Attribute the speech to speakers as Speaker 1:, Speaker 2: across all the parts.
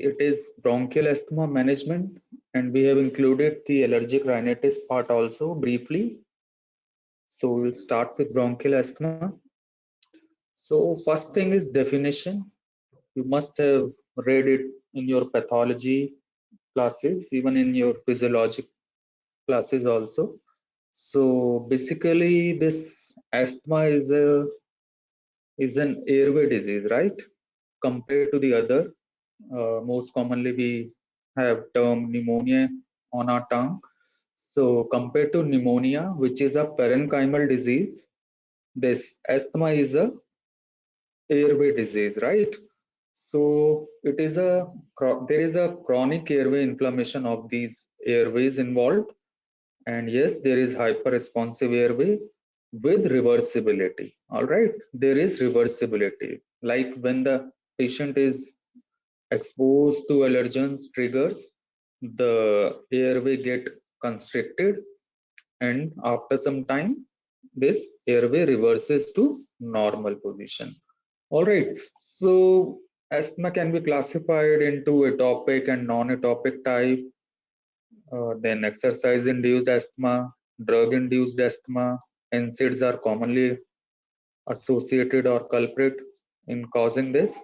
Speaker 1: it is bronchial asthma management, and we have included the allergic rhinitis part also briefly. So we'll start with bronchial asthma. So first thing is definition. You must have read it in your pathology classes, even in your physiologic classes also. So basically, this asthma is an airway disease, right? Compared to the other, most commonly we have term pneumonia on our tongue. So compared to pneumonia, which is a parenchymal disease, this asthma is a airway disease, right? So there is a chronic airway inflammation of these airways involved, and yes, there is hyperresponsive airway with reversibility. All right, there is reversibility. Like when the patient is exposed to allergens triggers, the airway get constricted, and after some time, this airway reverses to normal position. All right, so asthma can be classified into atopic and non-atopic type. Then exercise-induced asthma, drug-induced asthma, NSAIDs are commonly associated or culprit in causing this.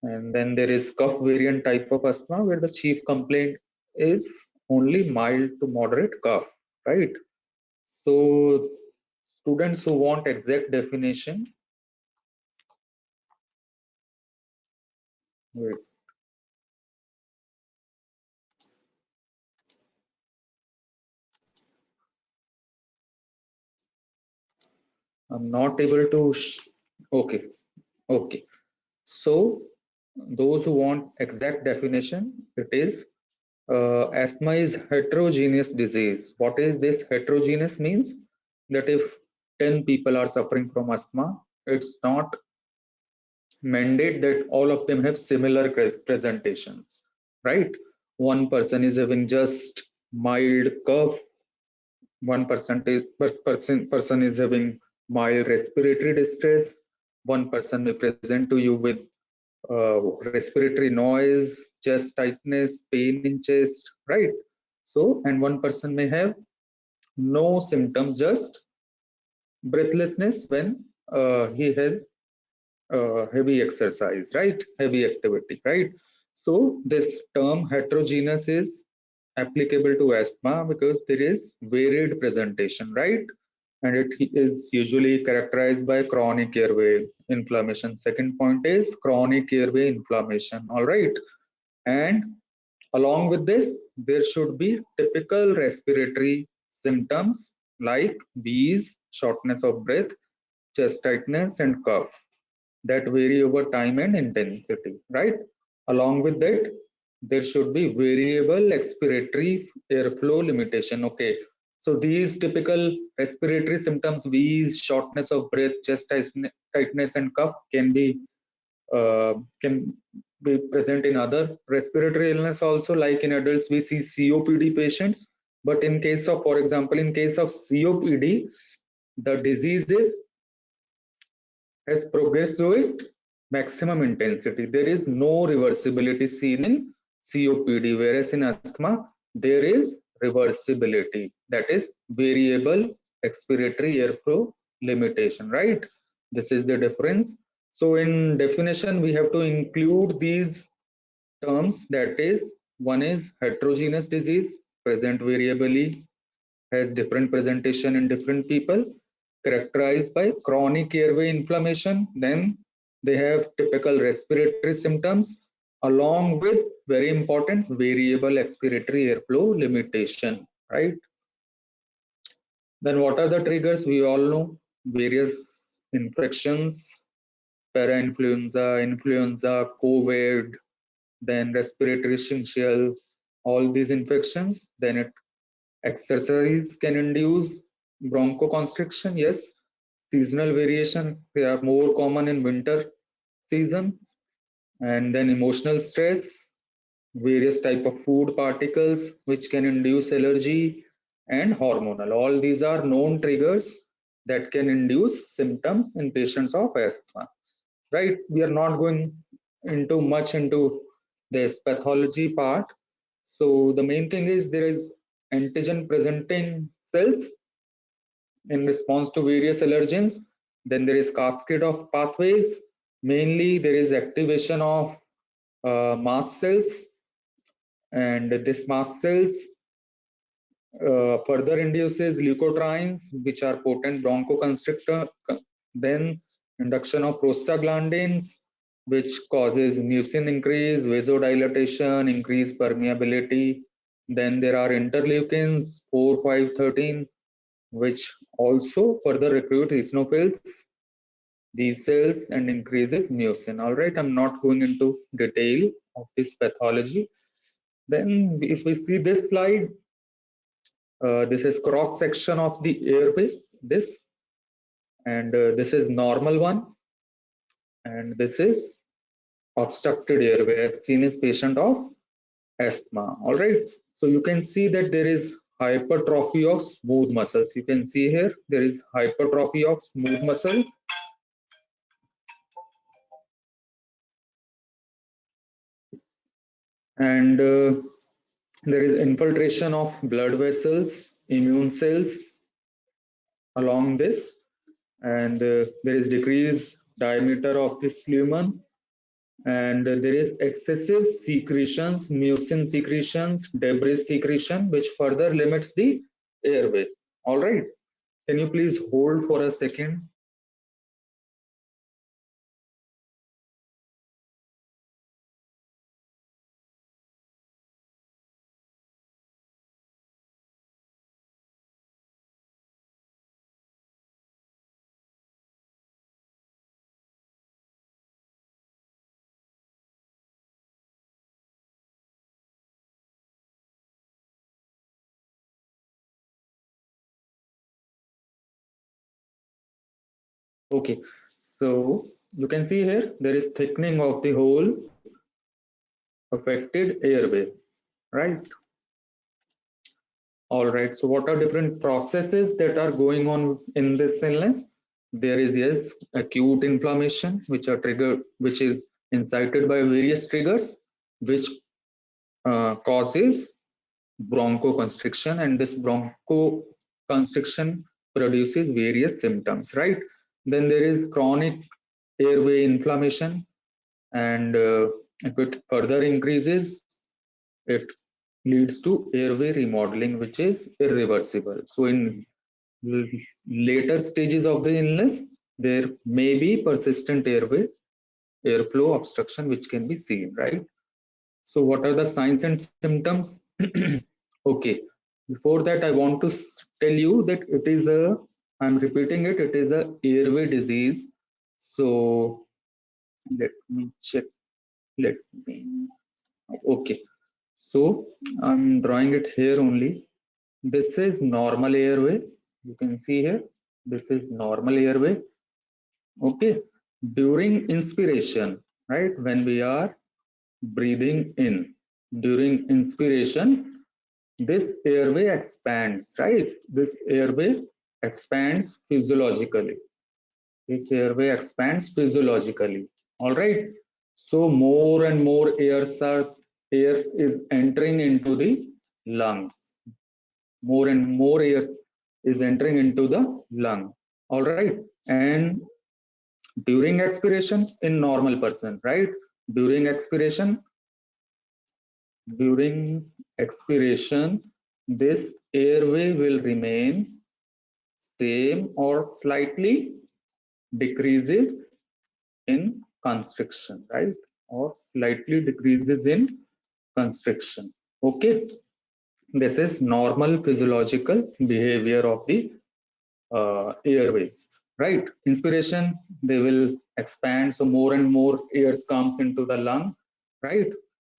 Speaker 1: And then there is cough variant type of asthma where the chief complaint is only mild to moderate cough, right? So students who want exact definition, wait, I'm not able to, okay, okay. So those who want exact definition, it is asthma is heterogeneous disease. What is this heterogeneous means? That if 10 people are suffering from asthma, it's not mandate that all of them have similar presentations, right? One person is having just mild cough, person is having mild respiratory distress, one person may present to you with respiratory noise, chest tightness, pain in chest, right? So, and one person may have no symptoms, just breathlessness when he has heavy exercise, right? Heavy activity, right? So, this term heterogeneous is applicable to asthma because there is varied presentation, right? And it is usually characterized by chronic airway inflammation. Second point is chronic airway inflammation, all right? And along with this, there should be typical respiratory symptoms like wheeze, shortness of breath, chest tightness, and cough that vary over time and intensity, right? Along with that, there should be variable expiratory airflow limitation. Okay, so these typical respiratory symptoms, wheeze, shortness of breath, chest tightness, and cough can be present in other respiratory illness also. Like in adults, we see COPD patients, but in case of, for example, in case of COPD, the disease has progressed to its maximum intensity. There is no reversibility seen in COPD, whereas in asthma, there is reversibility, that is variable expiratory airflow limitation, right? This is the difference. So in definition, we have to include these terms, that is, one is heterogeneous disease, present variably, has different presentation in different people, characterized by chronic airway inflammation. Then they have typical respiratory symptoms along with, very important, variable expiratory airflow limitation, right? Then what are the triggers? We all know various infections, parainfluenza, influenza, COVID, then respiratory syncytial, all these infections. Then exercise can induce bronchoconstriction. Yes, seasonal variation, they are more common in winter seasons. And then emotional stress, various type of food particles which can induce allergy, and hormonal. All these are known triggers that can induce symptoms in patients of asthma, right? We are not going into much into this pathology part. So the main thing is there is antigen presenting cells in response to various allergens. Then there is cascade of pathways. Mainly there is activation of mast cells, and this mast cells further induces leukotrienes, which are potent bronchoconstrictor. Then induction of prostaglandins, which causes mucin increase, vasodilatation, increased permeability. Then there are interleukins 4, 5, 13, which also further recruit eosinophils, these cells, and increases mucin. All right, I'm not going into detail of this pathology. Then if we see this slide, this is cross section of the airway, this, and this is normal one, and this is obstructed airway as seen as patient of asthma. All right, so you can see that there is hypertrophy of smooth muscles. You can see here there is hypertrophy of smooth muscle, and there is infiltration of blood vessels, immune cells along this, and there is decreased diameter of this lumen, and there is excessive secretions, mucin secretions, debris secretion, which further limits the airway. All right, can you please hold for a second? Okay, so you can see here there is thickening of the whole affected airway, right? All right, so what are different processes that are going on in this illness? There is, yes, acute inflammation, which are triggered, which is incited by various triggers, which causes bronchoconstriction, and this bronchoconstriction produces various symptoms, right? Then there is chronic airway inflammation, and if it further increases, it leads to airway remodeling, which is irreversible. So in later stages of the illness, there may be persistent airway airflow obstruction, which can be seen, right? So what are the signs and symptoms? Okay, before that I want to tell you that it is a, I'm repeating it, it is a airway disease. So let me check, let me, okay, so I'm drawing it here only. This is normal airway, you can see here, this is normal airway. Okay, during inspiration, right, when we are breathing in, during inspiration, this airway expands, right? This airway expands physiologically. This airway expands physiologically. All right. So more and more air is entering into the lungs. More and more air is entering into the lung. All right. And during expiration in normal person, right? During expiration, during expiration, this airway will remain same or slightly decreases in constriction, right? Or slightly decreases in constriction. Okay, this is normal physiological behavior of the airways, right? Inspiration, they will expand, so more and more air comes into the lung, right?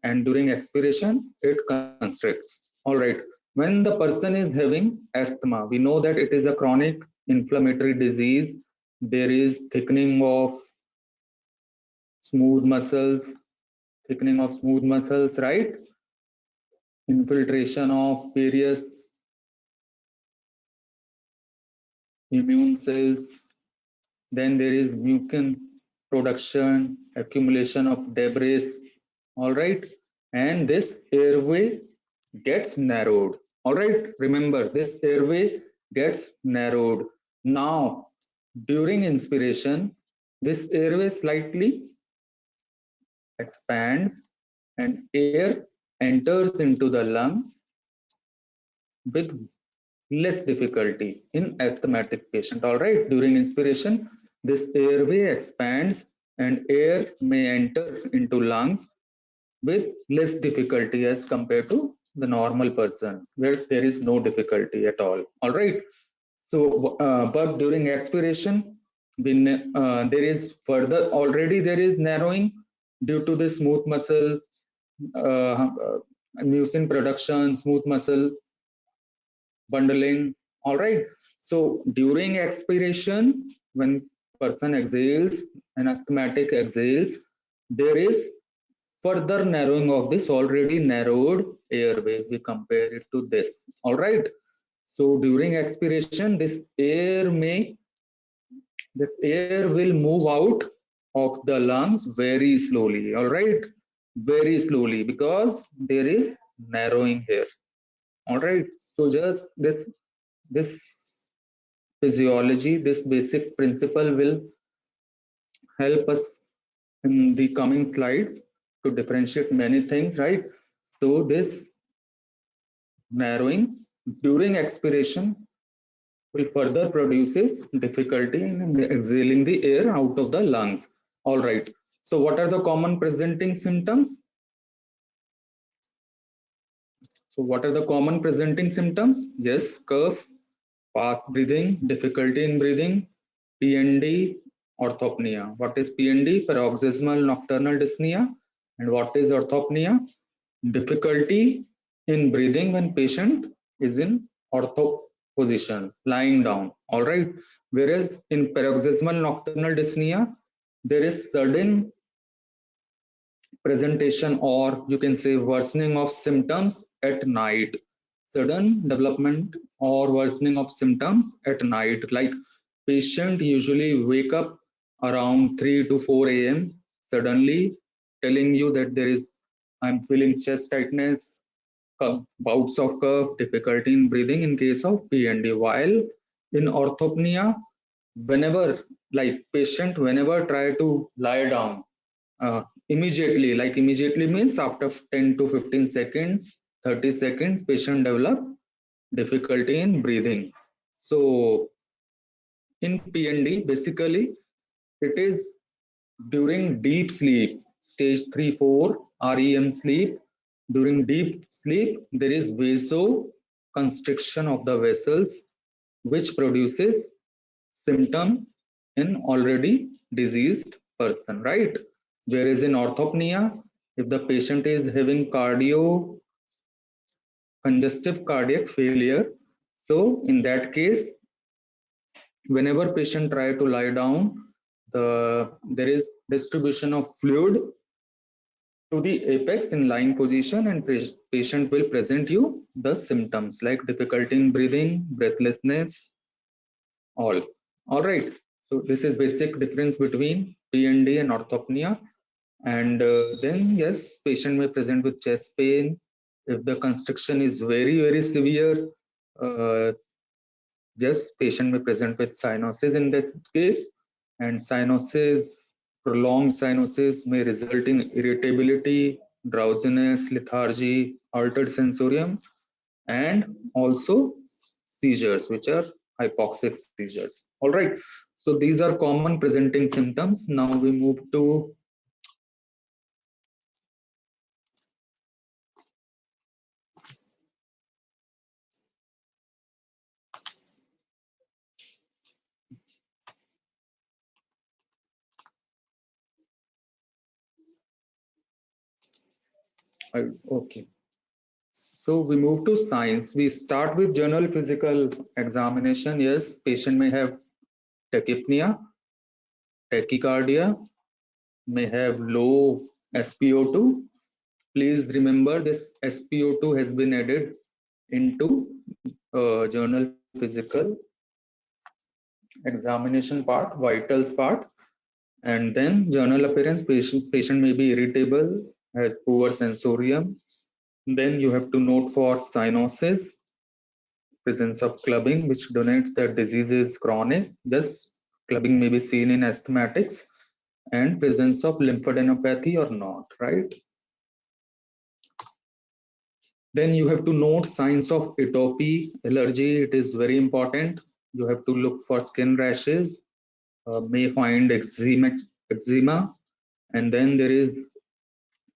Speaker 1: And during expiration, it constricts. All right. When the person is having asthma, we know that it is a chronic inflammatory disease. There is smooth muscles, thickening of smooth muscles, right? Infiltration of various immune cells. Then there is mucin production, accumulation of debris. All right. and this airway gets narrowed. All right, remember this airway gets narrowed. Now, during inspiration, this airway slightly expands and air enters into the lung with less difficulty in asthmatic patient. All right, during inspiration, this airway expands and air may enter into lungs with less difficulty as compared to the normal person where there is no difficulty at all right. So but during expiration there is further already there is narrowing due to the smooth muscle mucin production, smooth muscle bundling. All right, so during expiration when person exhales, an asthmatic exhales, there is further narrowing of this already narrowed airway. We compare it to this. All right, so during expiration this air will move out of the lungs very slowly. All right, very slowly, because there is narrowing here. All right, so just this physiology, this basic principle will help us in the coming slides to differentiate many things, right? So this narrowing during expiration will further produces difficulty in exhaling the air out of the lungs. All right, so what are the common presenting symptoms? So what are the common presenting symptoms? Yes, cough, fast breathing, difficulty in breathing, PND, orthopnea. What is PND? Paroxysmal nocturnal dyspnea. And what is orthopnea? Difficulty in breathing when patient is in ortho position, lying down. All right. Whereas in paroxysmal nocturnal dyspnea, there is sudden presentation, or you can say worsening of symptoms at night. Sudden development or worsening of symptoms at night, like patient usually wake up around 3 to 4 a.m. suddenly telling you that I'm feeling chest tightness, bouts of cough, difficulty in breathing in case of PND. While in orthopnea, whenever like patient whenever try to lie down, immediately means after 10 to 15 seconds, 30 seconds, patient develop difficulty in breathing. So in PND, basically it is during deep sleep, stage 3, 4, REM sleep. During deep sleep, there is vasoconstriction of the vessels, which produces symptom in already diseased person, right? Whereas in orthopnea, if the patient is having congestive cardiac failure, so in that case, whenever patient try to lie down, there is distribution of fluid to the apex in lying position, and patient will present you the symptoms like difficulty in breathing, breathlessness, all right. So this is basic difference between PND and orthopnea. And then yes, patient may present with chest pain if the constriction is very severe. Yes, patient may present with cyanosis in that case, and cyanosis, prolonged cyanosis may result in irritability, drowsiness, lethargy, altered sensorium, and also seizures, which are hypoxic seizures. All right. So these are common presenting symptoms. Now we move to okay. So we move to signs. We start with general physical examination. Yes, patient may have tachypnea, tachycardia, may have low SpO2. Please remember this SpO2 has been added into journal physical examination part, vitals part, and then journal appearance. Patient may be irritable, has poor sensorium. Then you have to note for cyanosis, presence of clubbing, which denotes that disease is chronic. Yes, clubbing may be seen in asthmatics, and presence of lymphadenopathy or not, right? Then you have to note signs of atopy, allergy. It is very important. You have to look for skin rashes, may find eczema, and then there is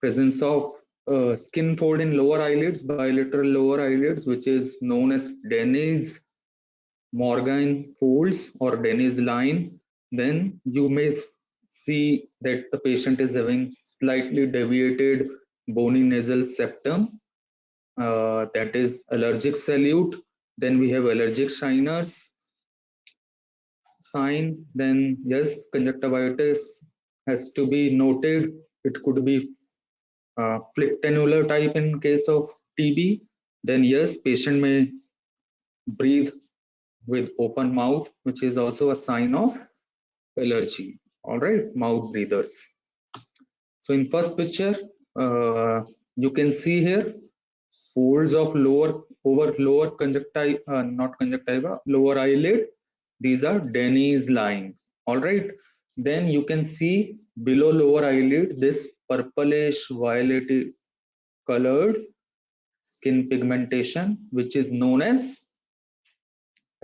Speaker 1: presence of skin fold in lower eyelids, bilateral lower eyelids, which is known as Denny's Morgan folds or Denny's line. Then you may see that the patient is having slightly deviated bony nasal septum, that is allergic salute. Then we have allergic shiners sign. Then yes, conjunctivitis has to be noted. It could be flictanular type in case of TB. Then yes, patient may breathe with open mouth, which is also a sign of allergy. All right, mouth breathers. So in first picture, you can see here folds of lower conjunctiva, not conjunctiva, lower eyelid. These are Denny's line. All right. Then you can see below lower eyelid this purplish violet colored skin pigmentation, which is known as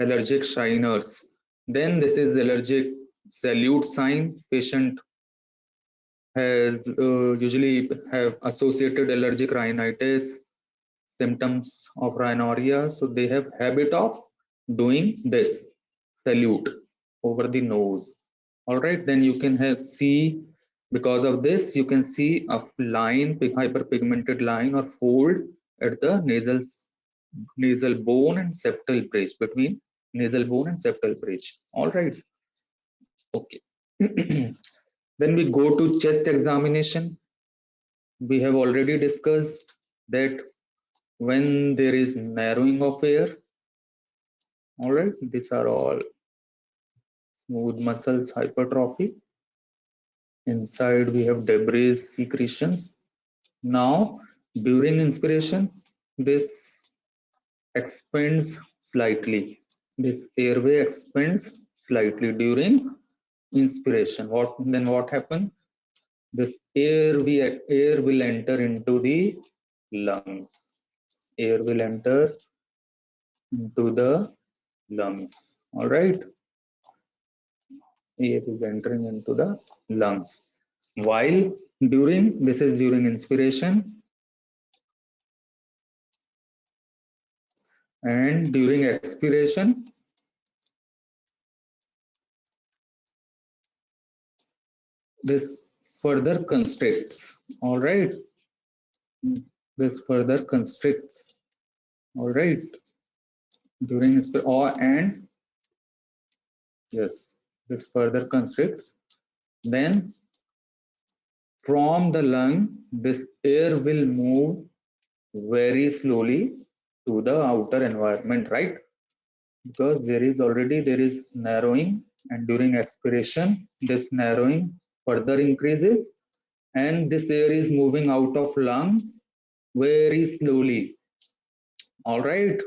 Speaker 1: allergic shiners. Then this is allergic salute sign. Patient has usually have associated allergic rhinitis, symptoms of rhinorrhea. So they have habit of doing this salute over the nose. All right, then you can have see, because of this you can see a line, hyperpigmented line or fold at the nasal bone and septal bridge, between nasal bone and septal bridge. All right, okay. Then we go to chest examination. We have already discussed that when there is narrowing of air, all right, these are all smooth muscles hypertrophy. Inside we have debris secretions. Now during inspiration, this expands slightly. This airway expands slightly during inspiration. What happens? This air will enter into the lungs. Air will enter into the lungs. All right. Air is entering into the lungs. While this is during inspiration, and during expiration, this further constricts. All right. This further constricts. All right. During and yes, this further constricts. Then from the lung, this air will move very slowly to the outer environment, right? Because there is narrowing, and during expiration this narrowing further increases, and this air is moving out of lungs very slowly. All right.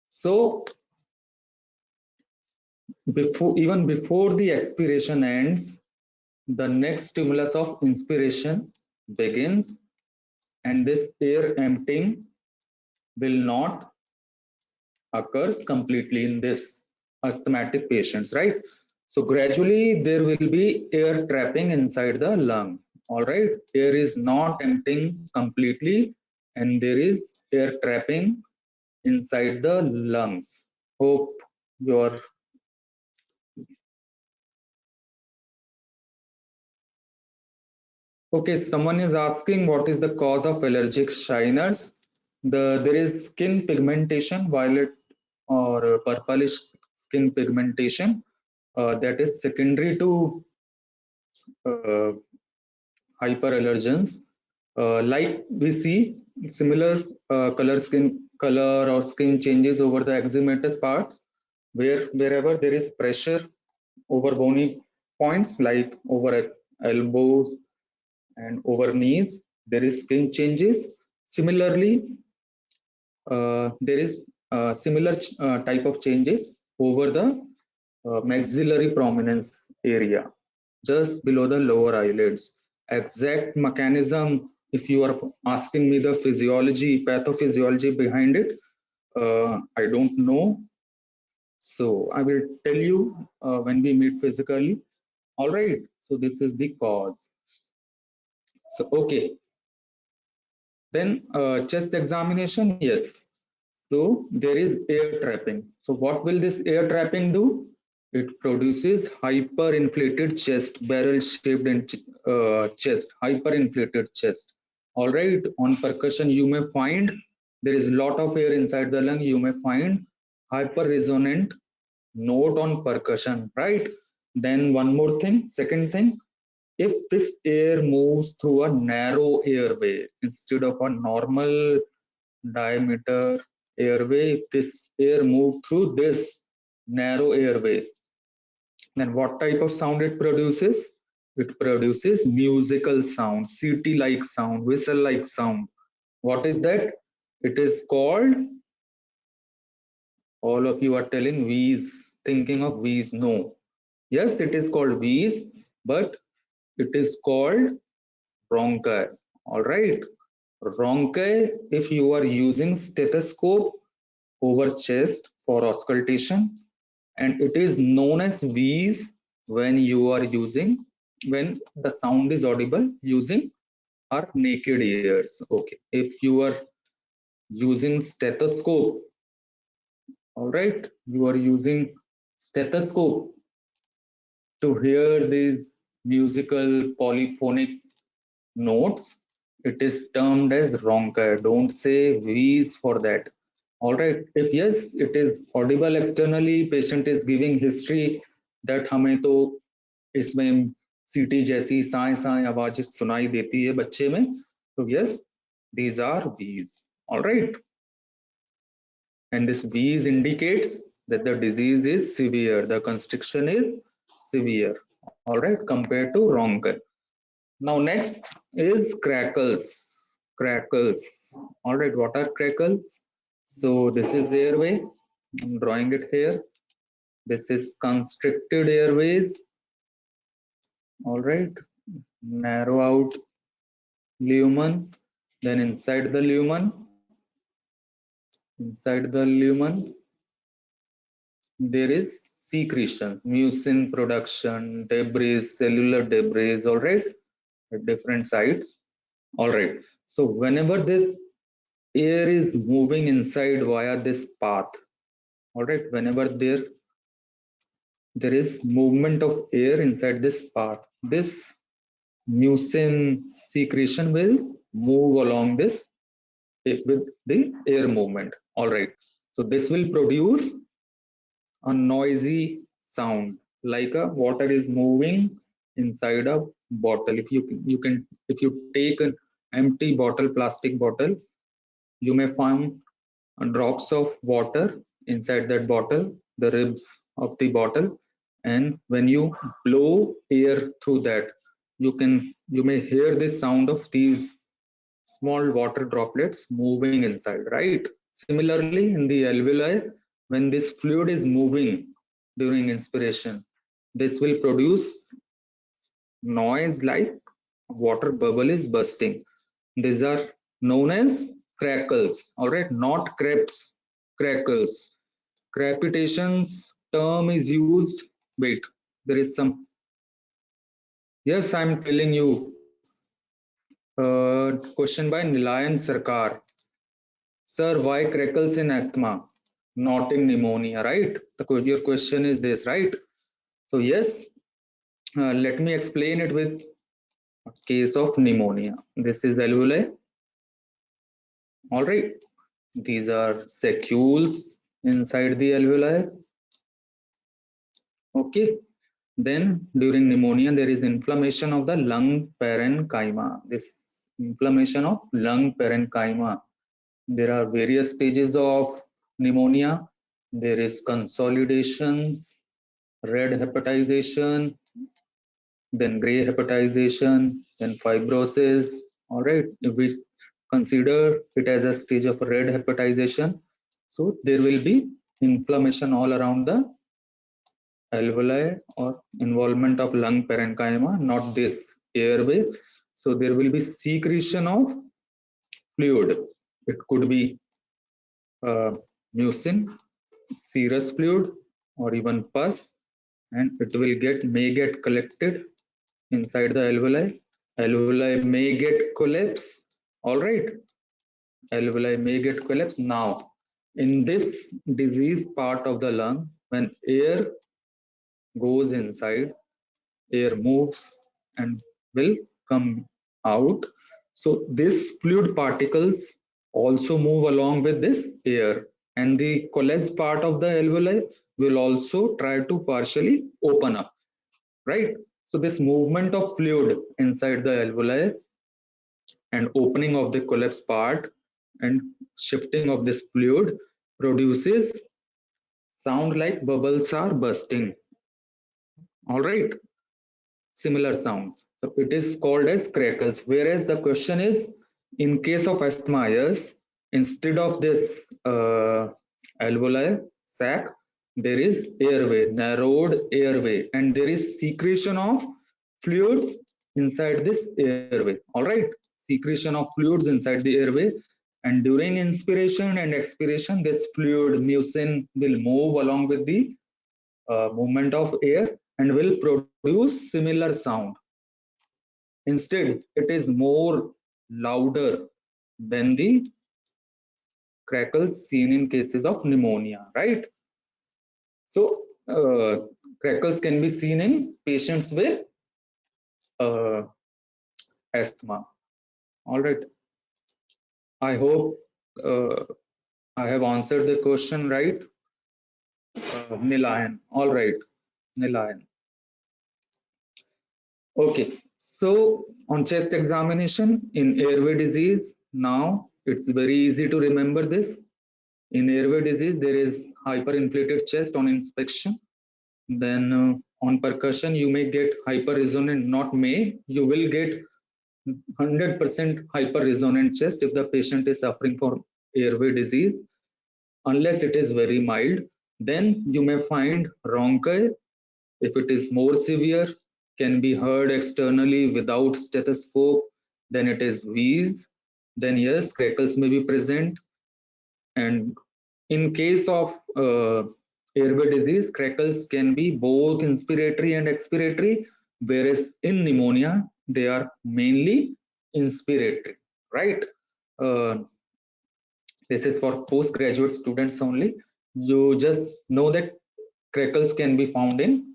Speaker 1: So even before the expiration ends, the next stimulus of inspiration begins, and this air emptying will not occurs completely in this asthmatic patients, right? So gradually there will be air trapping inside the lung. All right, air is not emptying completely, and there is air trapping inside the lungs. Hope you're okay. Someone is asking what is the cause of allergic shiners. There is skin pigmentation, violet or purplish skin pigmentation, that is secondary to uh, hyperallergens. Like we see similar skin color or skin changes over the eczematous parts, wherever there is pressure over bony points like over elbows and over knees. there is skin changes. Similarly, there is similar type of changes over the maxillary prominence area, just below the lower eyelids. Exact mechanism, if you are asking me the physiology, pathophysiology behind it, I don't know. So I will tell you when we meet physically. All right. So this is the cause. So okay. Then chest examination, yes. So there is air trapping. So what will this air trapping do? It produces hyperinflated chest, barrel-shaped chest, hyperinflated chest. All right. On percussion, you may find there is a lot of air inside the lung. You may find hyperresonant note on percussion, right? Then one more thing, second thing, if this air moves through a narrow airway instead of a normal diameter airway, if this air moves through this narrow airway, then what type of sound it produces? It produces musical sound, CT like sound, whistle like sound. What is that? It is called, all of you are telling wheeze, thinking of wheeze. No. Yes, it is called wheeze, but it is called bronchi. All right. Bronchi, if you are using stethoscope over chest for auscultation, and it is known as wheeze when you are using, when the sound is audible using our naked ears. Okay. If you are using stethoscope, all right, you are using stethoscope to hear these musical polyphonic notes, it is termed as ronca. Don't say wheeze for that. All right. If yes, it is audible externally, patient is giving history that हमें तो इसमें सीटी जैसी साए साए आवाज सुनाई देती है बच्चे में, तो yes, these are wheeze. All right. And this wheeze indicates that the disease is severe, the constriction is severe. All right, compared to ronca. Now next is crackles. Crackles. All right, what are crackles? So this is the airway. I'm drawing it here. This is constricted airways. All right, narrow out lumen. Then inside the lumen, there is secretion, mucin production, debris, cellular debris. All right, at different sites. All right. So whenever this air is moving inside via this path, all right, whenever there is movement of air inside this path, this mucin secretion will move along this with the air movement. All right. So this will produce a noisy sound like a water is moving inside a bottle. If you take an empty bottle, plastic bottle, you may find drops of water inside that bottle, the ribs of the bottle, and when you blow air through that, you may hear the sound of these small water droplets moving inside, right? Similarly, in the alveoli, when this fluid is moving during inspiration, this will produce noise like water bubble is bursting. These are known as crackles, all right, not crepes, crackles. Crepitations term is used. Wait, there is some. Yes, I'm telling you. Question by Nilayan Sarkar. Sir, why crackles in asthma, not in pneumonia, right? Your question is this, right? So yes, let me explain it with a case of pneumonia. This is alveoli. All right. These are sacules inside the alveoli. Okay. Then during pneumonia, there is inflammation of the lung parenchyma. This inflammation of lung parenchyma. There are various stages of pneumonia. There is consolidations, red hepatization, then gray hepatization, then fibrosis. All right, if we consider it as a stage of red hepatization, so there will be inflammation all around the alveoli or involvement of lung parenchyma, not this airway. So there will be secretion of fluid. It could be mucin, serous fluid, or even pus, and it may get collected inside the alveoli. Alveoli may get collapse. All right, alveoli may get collapse. Now, in this disease part of the lung, when air goes inside, air moves and will come out. So these fluid particles also move along with this air, and the collapsed part of the alveoli will also try to partially open up, right? So this movement of fluid inside the alveoli and opening of the collapsed part and shifting of this fluid produces sound like bubbles are bursting. All right, similar sound. So it is called as crackles. Whereas the question is, in case of asthma, yes, instead of this alveoli sac, there is airway, narrowed airway, and there is secretion of fluids inside this airway. All right, secretion of fluids inside the airway, and during inspiration and expiration, this fluid mucin will move along with the movement of air and will produce similar sound. Instead, it is more louder than the crackles seen in cases of pneumonia, right? So, crackles can be seen in patients with uh, asthma. All right. I hope I have answered the question right. Nilayan. All right, Nilayan. Okay, so on chest examination in airway disease, now it's very easy to remember this. In airway disease, there is hyperinflated chest on inspection. Then on percussion, you may get hyperresonant, not may, you will get 100% hyperresonant chest if the patient is suffering from airway disease, unless it is very mild. Then you may find rhonchi. If it is more severe, can be heard externally without stethoscope, then it is wheeze. Then yes, crackles may be present. And in case of airway disease, crackles can be both inspiratory and expiratory, whereas in pneumonia, they are mainly inspiratory, right? Uh, this is for postgraduate students only. You just know that crackles can be found in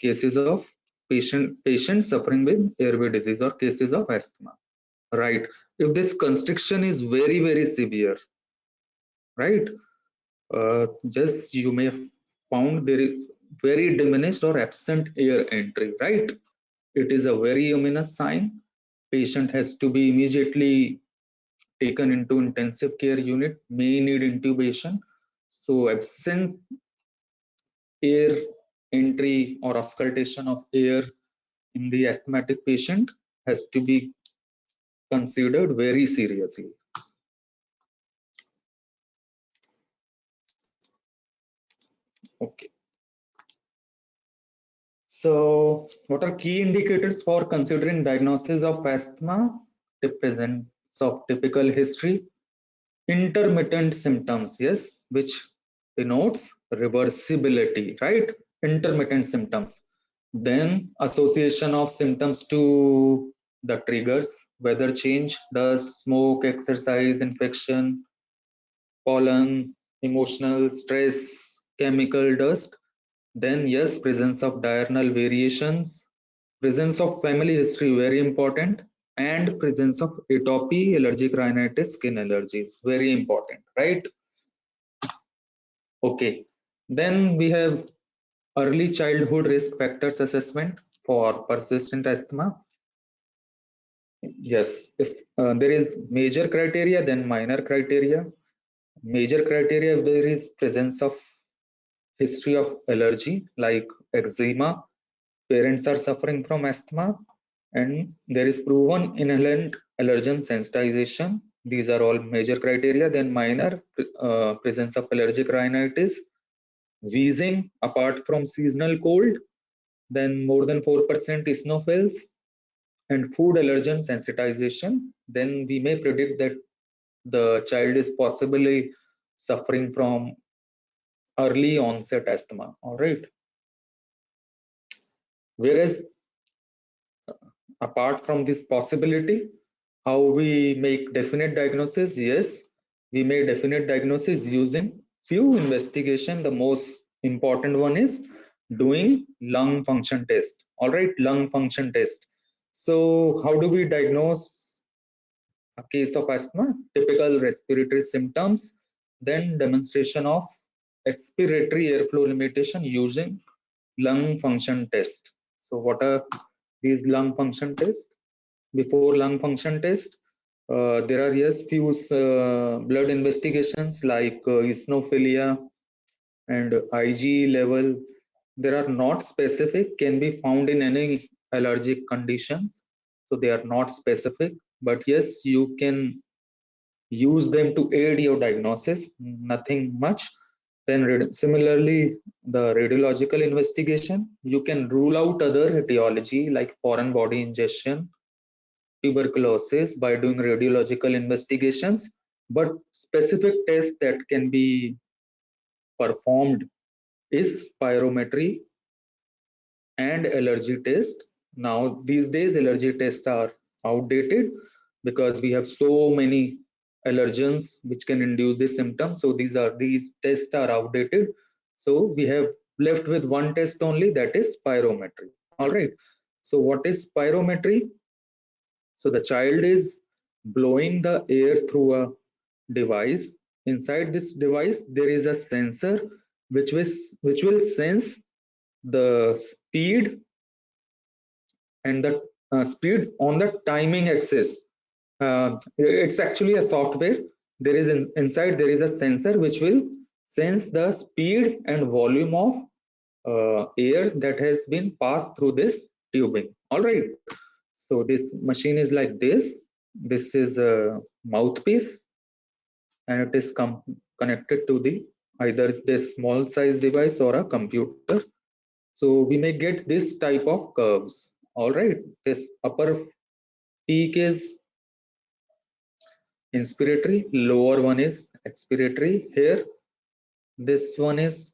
Speaker 1: cases of patients suffering with airway disease or cases of asthma, right? If this constriction is very severe, right, just you may found there is very diminished or absent air entry, right? It is a very ominous sign. Patient has to be immediately taken into intensive care unit, may need intubation. So absence air entry or auscultation of air in the asthmatic patient has to be considered very seriously. Okay. So what are key indicators for considering diagnosis of asthma? The presence of typical history, intermittent symptoms, yes, which denotes reversibility, right? Intermittent symptoms. Then association of symptoms to the triggers, weather change, dust, smoke, exercise, infection, pollen, emotional stress, chemical dust. Then yes, presence of diurnal variations, presence of family history, very important, and presence of atopy, allergic rhinitis, skin allergies, very important, right? Okay. Then we have early childhood risk factors assessment for persistent asthma. Yes, if there is major criteria, then minor criteria. Major criteria, if there is presence of history of allergy like eczema, parents are suffering from asthma, And there is proven inhalant allergen sensitization. These are all major criteria. Then minor presence of allergic rhinitis, wheezing apart from seasonal cold, then more than 4% eosinophils, and food allergen sensitization. Then we may predict that the child is possibly suffering from early onset asthma. All right. Whereas apart from this possibility, how we make definite diagnosis? Yes, we make definite diagnosis using few investigation. The most important one is doing lung function test. All right, lung function test. So how do we diagnose a case of asthma? Typical respiratory symptoms, then demonstration of expiratory airflow limitation using lung function test. So what are these lung function tests? Before lung function test, there are yes few blood investigations like eosinophilia and Ig level. There are not specific, can be found in any allergic conditions, so they are not specific, but yes, you can use them to aid your diagnosis, nothing much. Then similarly, the radiological investigation, you can rule out other etiology like foreign body ingestion, tuberculosis by doing radiological investigations, but specific tests that can be performed is spirometry and allergy test. Now these days allergy tests are outdated because we have so many allergens which can induce this symptom. So these tests are outdated. So we have left with one test only, that is spirometry. All right. So what is spirometry? So the child is blowing the air through a device. Inside this device, there is a sensor which will sense the speed and the speed on the timing axis. It's actually a software. There is inside there is a sensor which will sense the speed and volume of air that has been passed through this tubing. All right. So this machine is like this. This is a mouthpiece, and it is connected to the either this small size device or a computer. So we may get this type of curves. All right. This upper peak is inspiratory, lower one is expiratory. Here, this one is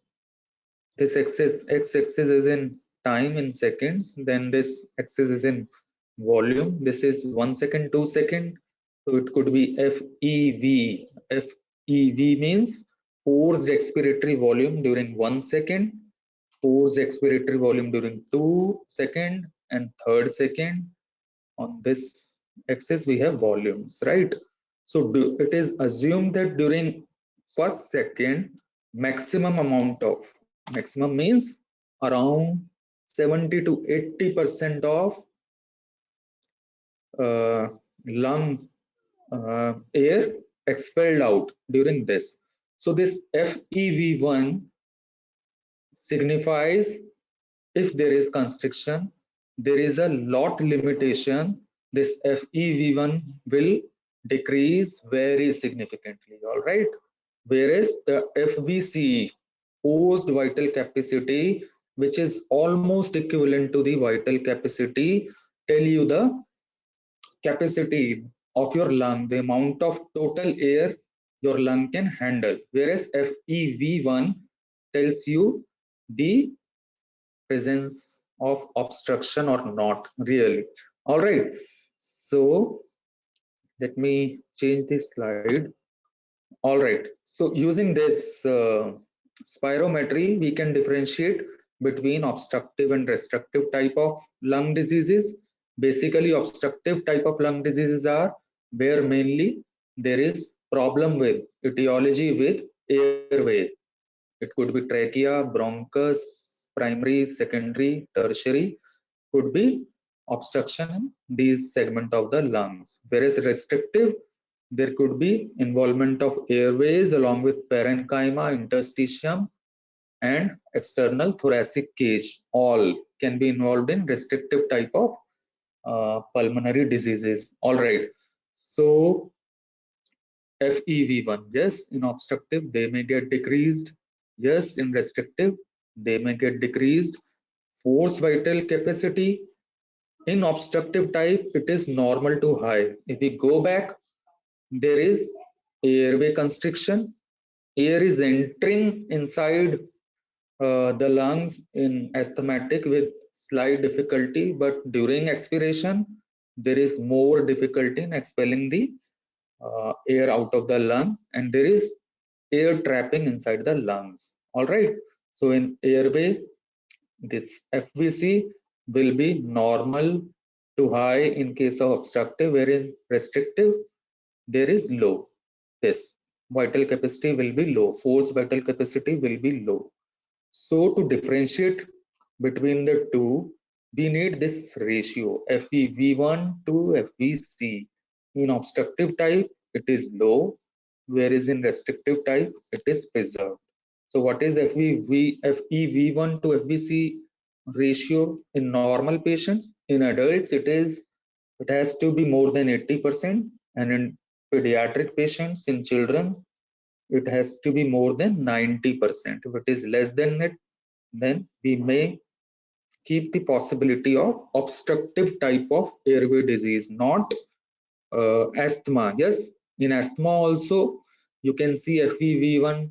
Speaker 1: this x-axis is in time in seconds, then this axis is in volume. This is 1 second, 2 second. So it could be FEV. FEV means forced expiratory volume during 1 second, forced expiratory volume during 2 second, and 3rd second. On this axis we have volumes, right? So it is assumed that during 1st second, maximum means around 70 to 80% of lung air expelled out during this. So this FEV1 signifies if there is constriction, there is a lot limitation, this FEV1 will decrease very significantly. All right. Whereas the FVC, forced vital capacity, which is almost equivalent to the vital capacity, tell you the capacity of your lung, the amount of total air your lung can handle. Whereas FEV1 tells you the presence of obstruction or not really. All right. So let me change this slide. All right. So using this spirometry, we can differentiate between obstructive and restrictive type of lung diseases. Basically, obstructive type of lung diseases are where mainly there is problem with etiology with airway. It could be trachea, bronchus, primary, secondary, tertiary, could be obstruction in these segment of the lungs. Whereas restrictive, there could be involvement of airways along with parenchyma, interstitium, and external thoracic cage. All can be involved in restrictive type of pulmonary diseases. All right. So FEV1, yes, in obstructive they may get decreased. Yes, in restrictive they may get decreased. Force vital capacity in obstructive type it is normal to high. If we go back, there is airway constriction. Air is entering inside the lungs in asthmatic with slight difficulty, but during expiration there is more difficulty in expelling the air out of the lung, and there is air trapping inside the lungs. All right. So in airway, this FVC will be normal to high in case of obstructive, wherein restrictive there is low. This vital capacity will be low. Force vital capacity will be low. So to differentiate between the two, we need this ratio FeV1 to FVC. In obstructive type, it is low, whereas in restrictive type, it is preserved. So what is FeV1 to FVC ratio in normal patients? In adults, it has to be more than 80%, and in pediatric patients, in children, it has to be more than 90%. If it is less than it, then we may keep the possibility of obstructive type of airway disease, not asthma. Yes, in asthma also you can see FEV1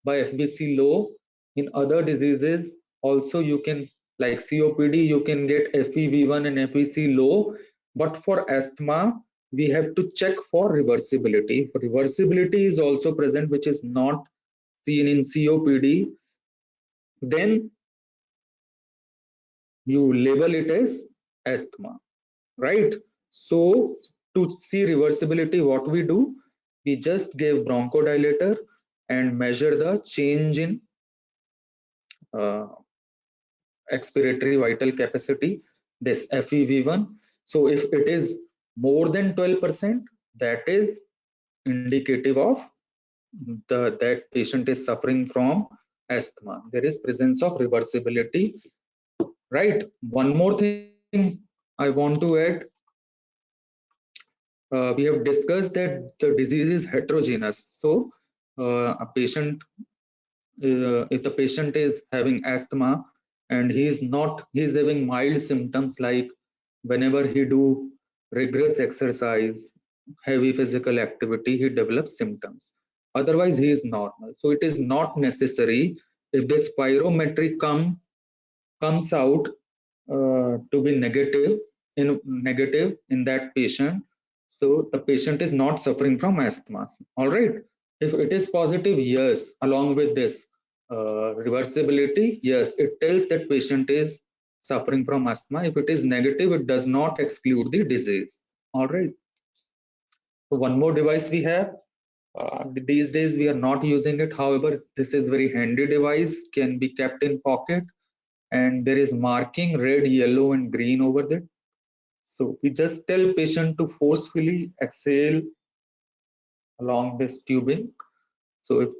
Speaker 1: by FVC low. In other diseases also you can, like COPD, you can get FEV1 and FVC low, but for asthma we have to check for reversibility. If reversibility is also present, which is not seen in COPD, then you label it as asthma, right? So to see reversibility, what we do, we just give bronchodilator and measure the change in uh, expiratory vital capacity, this FEV1. So if it is more than 12%, that is indicative of that patient is suffering from asthma. There is presence of reversibility, right? One more thing I want to add, we have discussed that the disease is heterogeneous. So a patient, if the patient is having asthma and he's having mild symptoms, like whenever he do rigorous exercise, heavy physical activity, he develops symptoms. Otherwise, he is normal. So it is not necessary if this spirometry comes out to be negative in that patient, so the patient is not suffering from asthma. All right. If it is positive, yes, along with this reversibility, yes, it tells that patient is suffering from asthma. If it is negative, it does not exclude the disease. All right. So one more device we have. These days we are not using it. However, this is very handy device, can be kept in pocket, and there is marking red, yellow, and green over there. So we just tell patient to forcefully exhale along this tubing. So if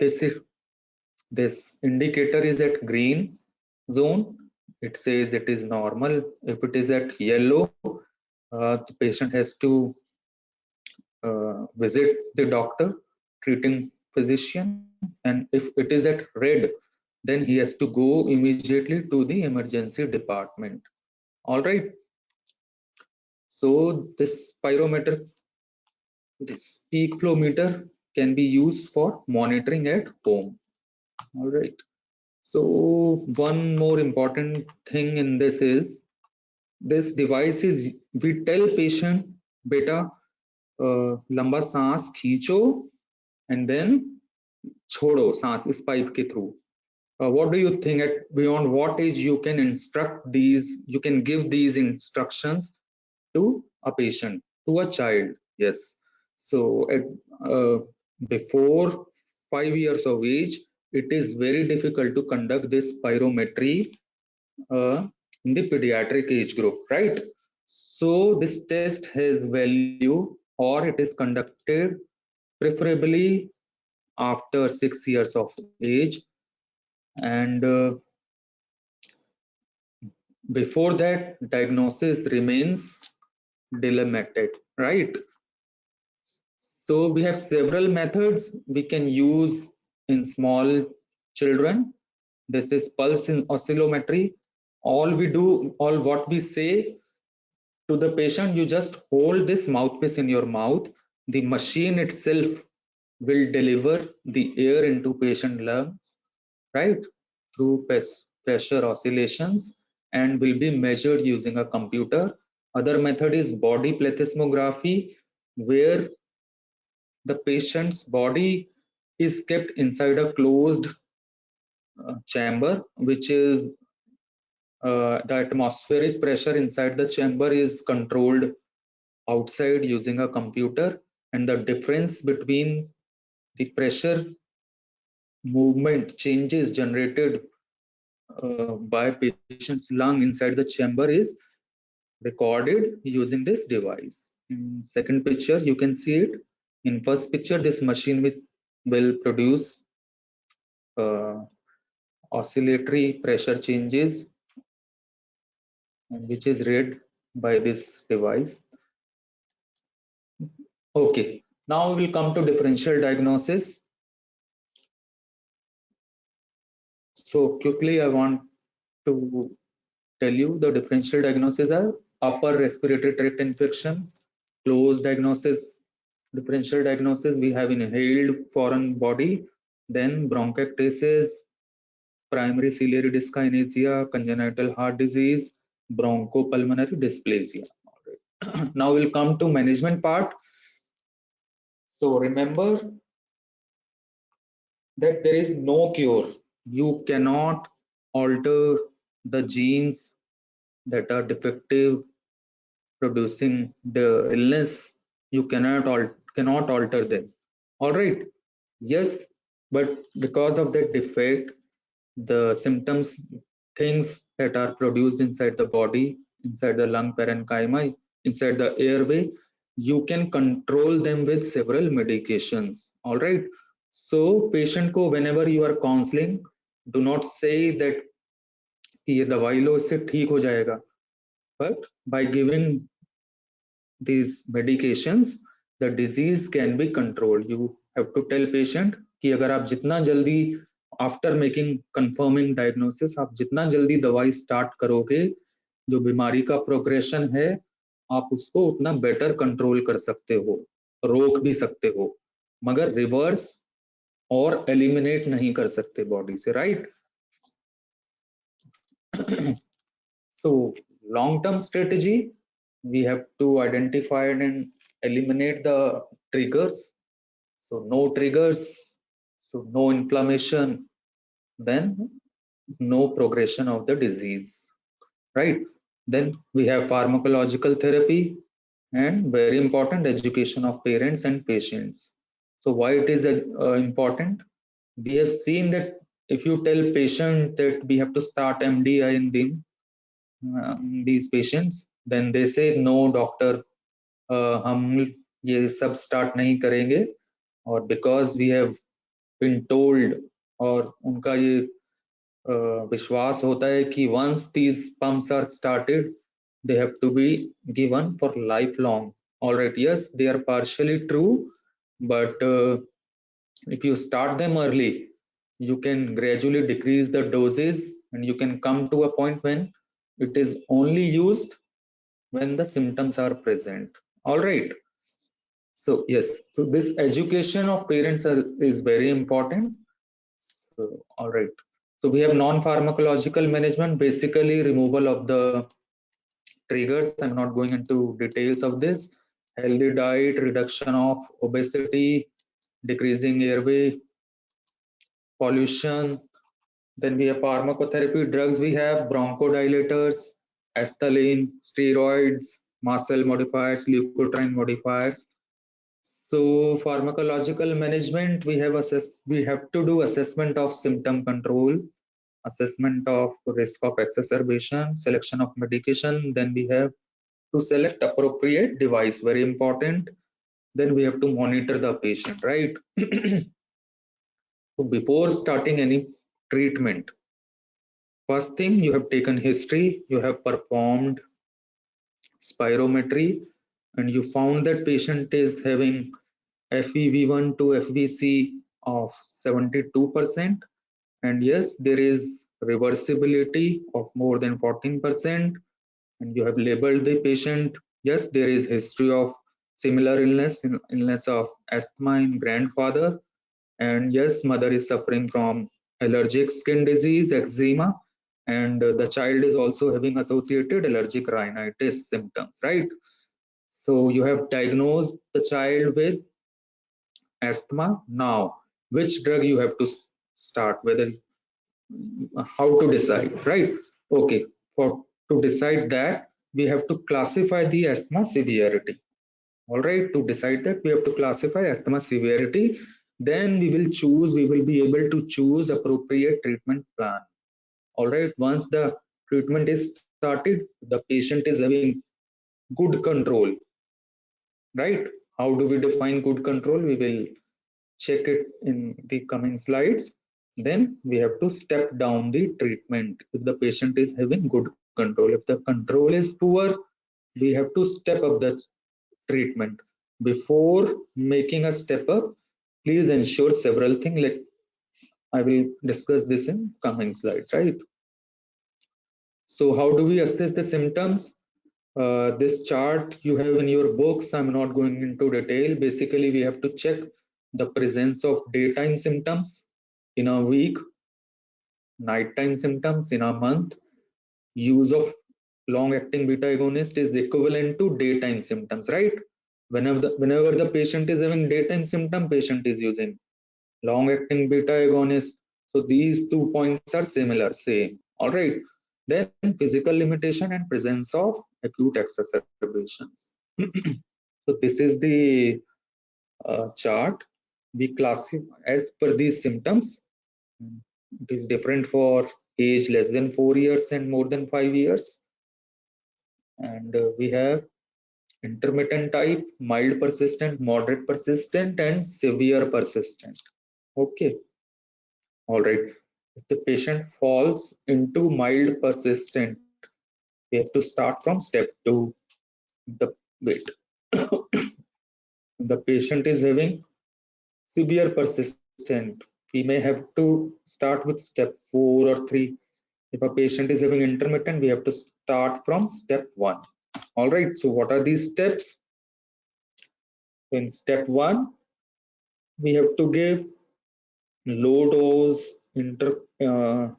Speaker 1: this indicator is at green zone, it says it is normal. If it is at yellow, the patient has to visit the doctor, treating physician, and if it is at red, then he has to go immediately to the emergency department. All right. So this spirometer, this peak flow meter, can be used for monitoring at home. All right. So one more important thing in this device is, we tell patient, beta लंबा सांस खींचो and then छोड़ो सांस इस pipe के through. What do you think, at beyond what age you can instruct these, you can give these instructions to a patient, to a child? Yes. So at before 5 years of age, it is very difficult to conduct this spirometry in the pediatric age group, right? So this test has value, or it is conducted preferably after 6 years of age, and before that diagnosis remains delimited, right? So we have several methods we can use in small children. This is pulse in oscillometry. All what we say to the patient, you just hold this mouthpiece in your mouth. The machine itself will deliver the air into patient lungs, right, through pressure oscillations, and will be measured using a computer. Other method is body plethysmography, where the patient's body is kept inside a closed chamber, which is the atmospheric pressure inside the chamber is controlled outside using a computer, and the difference between the pressure movement changes generated by patient's lung inside the chamber is recorded using this device. In second picture, you can see it. In first picture, this machine will produce oscillatory pressure changes, which is read by this device. Okay, now we will come to differential diagnosis. So quickly, I want to tell you the differential diagnosis are upper respiratory tract infection, close diagnosis, differential diagnosis, we have inhaled foreign body, then bronchiectasis, primary ciliary dyskinesia, congenital heart disease, bronchopulmonary dysplasia. Now we'll come to management part. So remember that there is no cure. You cannot alter the genes that are defective producing the illness. You cannot alter them. All right. Yes, but because of that defect, the symptoms, things that are produced inside the body, inside the lung parenchyma, inside the airway, you can control them with several medications. All right. So patient को whenever you are counseling, do not say that कि ये दवाई लो इससे ठीक हो जाएगा, but by giving these medications the disease can be controlled. You have to tell patient कि अगर आप जितना जल्दी आफ्टर मेकिंग कंफर्मिंग डायग्नोसिस आप जितना जल्दी दवाई स्टार्ट करोगे, जो बीमारी का प्रोग्रेशन है आप उसको उतना बेटर कंट्रोल कर सकते हो, रोक भी सकते हो, मगर रिवर्स और एलिमिनेट नहीं कर सकते बॉडी से, right? So long term strategy, we have to identify and eliminate the triggers. So no triggers, so no inflammation, then no progression of the disease, right? Then we have pharmacological therapy and very important education of parents and patients. So why it is important? We have seen that if you tell patient that we have to start MDI in them, these patients, then they say no doctor, हम ये सब start नहीं करेंगे, और because we have been told, और उनका ये विश्वास होता है कि once these pumps are started they have to be given for lifelong. All right, yes, they are partially true, but if you start them early you can gradually decrease the doses and you can come to a point when it is only used when the symptoms are present. All right, so yes, so this education of parents is very important. So, all right, so we have non-pharmacological management, basically removal of the triggers. I'm not going into details of this. Healthy diet, reduction of obesity, decreasing airway pollution. Then we have pharmacotherapy drugs. We have bronchodilators, ethylene, steroids, mast cell modifiers, leukotriene modifiers. So pharmacological management, we have to do assessment of symptom control, assessment of risk of exacerbation, selection of medication. Then we have to select appropriate device, very important. Then we have to monitor the patient, right? So before starting any treatment, first thing, you have taken history, you have performed spirometry, and you found that patient is having FEV1 to FVC of 72%, and yes, there is reversibility of more than 14%, and you have labeled the patient. Yes, there is history of similar illness of asthma in grandfather, and yes, mother is suffering from allergic skin disease, eczema, and the child is also having associated allergic rhinitis symptoms, right? So you have diagnosed the child with asthma. Now, which drug you have to start, whether how to decide, right? Okay, for to decide that we have to classify the asthma severity. All right, to decide that we have to classify asthma severity, then we will be able to choose appropriate treatment plan. All right, once the treatment is started, the patient is having good control, right? How do we define good control? We will check it in the coming slides. Then we have to step down the treatment if the patient is having good control. If the control is poor, we have to step up the treatment. Before making a step up, please ensure several things. Like I will discuss this in coming slides, right? So how do we assess the symptoms? This chart you have in your books. I'm not going into detail. Basically, we have to check the presence of daytime symptoms in a week, nighttime symptoms in a month. Use of long-acting beta agonist is equivalent to daytime symptoms, right? Whenever the patient is having daytime symptom, patient is using long-acting beta agonist. So these 2 points are similar, same. All right. Then physical limitation and presence of acute exacerbations. So this is the chart. We classify as per these symptoms. It is different for age less than 4 years and more than 5 years. And we have intermittent type, mild persistent, moderate persistent, and severe persistent. Okay. All right. If the patient falls into mild persistent, we have to start from step 2. The wait. The patient is having severe persistent, we may have to start with step 4 or 3. If a patient is having intermittent, we have to start from step 1. All right. So what are these steps? In step 1, we have to give low dose inhaled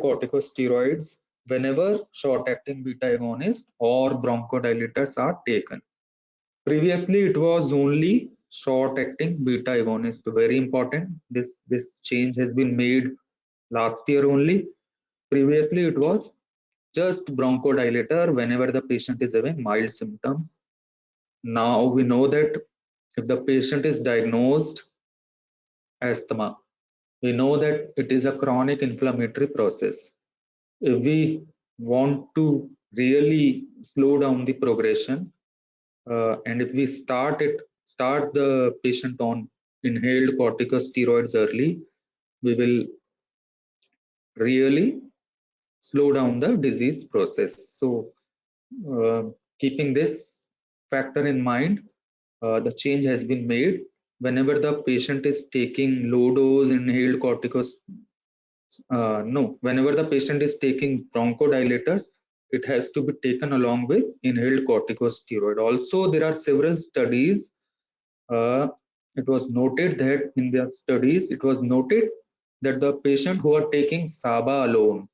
Speaker 1: corticosteroids whenever short-acting beta agonist or bronchodilators are taken. Previously, it was only short-acting beta agonist. Very important. This change has been made last year only. Previously, it was just bronchodilator whenever the patient is having mild symptoms. Now we know that if the patient is diagnosed asthma, we know that it is a chronic inflammatory process. If we want to really slow down the progression, and if we start the patient on inhaled corticosteroids early, we will really slow down the disease process. So keeping this factor in mind, the change has been made. Whenever the patient is taking low dose inhaled whenever the patient is taking bronchodilators, it has to be taken along with inhaled corticosteroid. Also, there are several studies. It was noted that in their studies, it was noted that the patient who are taking SABA alone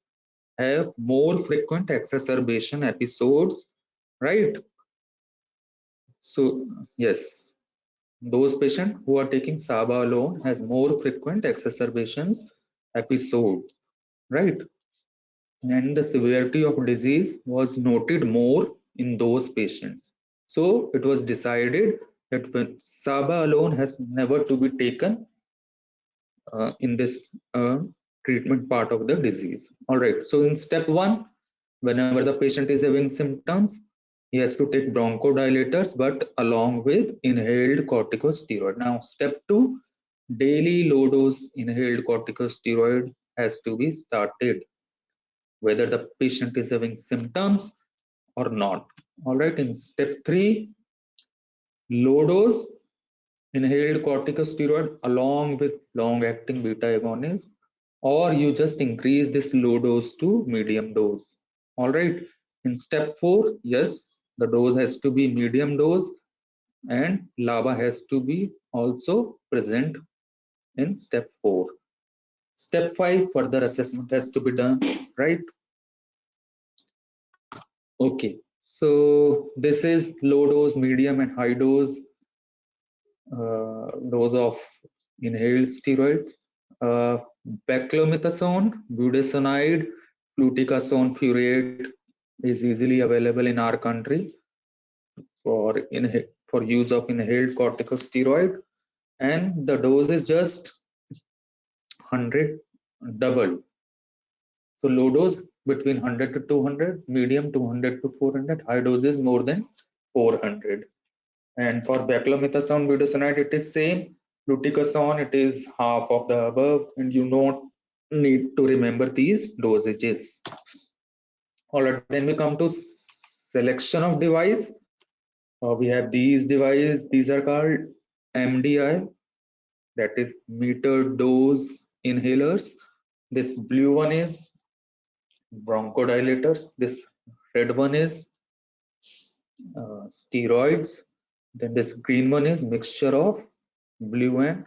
Speaker 1: have more frequent exacerbation episodes, right? So yes, those patients who are taking SABA alone has more frequent exacerbations episode, right? And the severity of disease was noted more in those patients. So it was decided that when SABA alone has never to be taken in this treatment part of the disease. All right. So in step 1, whenever the patient is having symptoms, he has to take bronchodilators, but along with inhaled corticosteroid. Now, step 2, daily low dose inhaled corticosteroid has to be started, whether the patient is having symptoms or not. All right. In step 3, low dose inhaled corticosteroid along with long-acting beta agonist, or you just increase this low dose to medium dose. All right. In step 4, yes, the dose has to be medium dose and LABA has to be also present in step 4. Step 5, further assessment has to be done, right? Okay, so this is low dose, medium and high dose of inhaled steroids. Uh, Beclomethasone, budesonide, fluticasone furoate is easily available in our country for use of inhaled corticosteroid, and the dose is just 100 double. So low dose between 100 to 200, medium 200 to 400, high dose is more than 400. And for beclomethasone budesonide, it is same. Fluticasone, it is half of the above, and you don't need to remember these dosages. All right, then we come to selection of device. We have these devices. These are called MDI, that is metered dose inhalers. This blue one is bronchodilators. This red one is steroids. Then this green one is mixture of blue and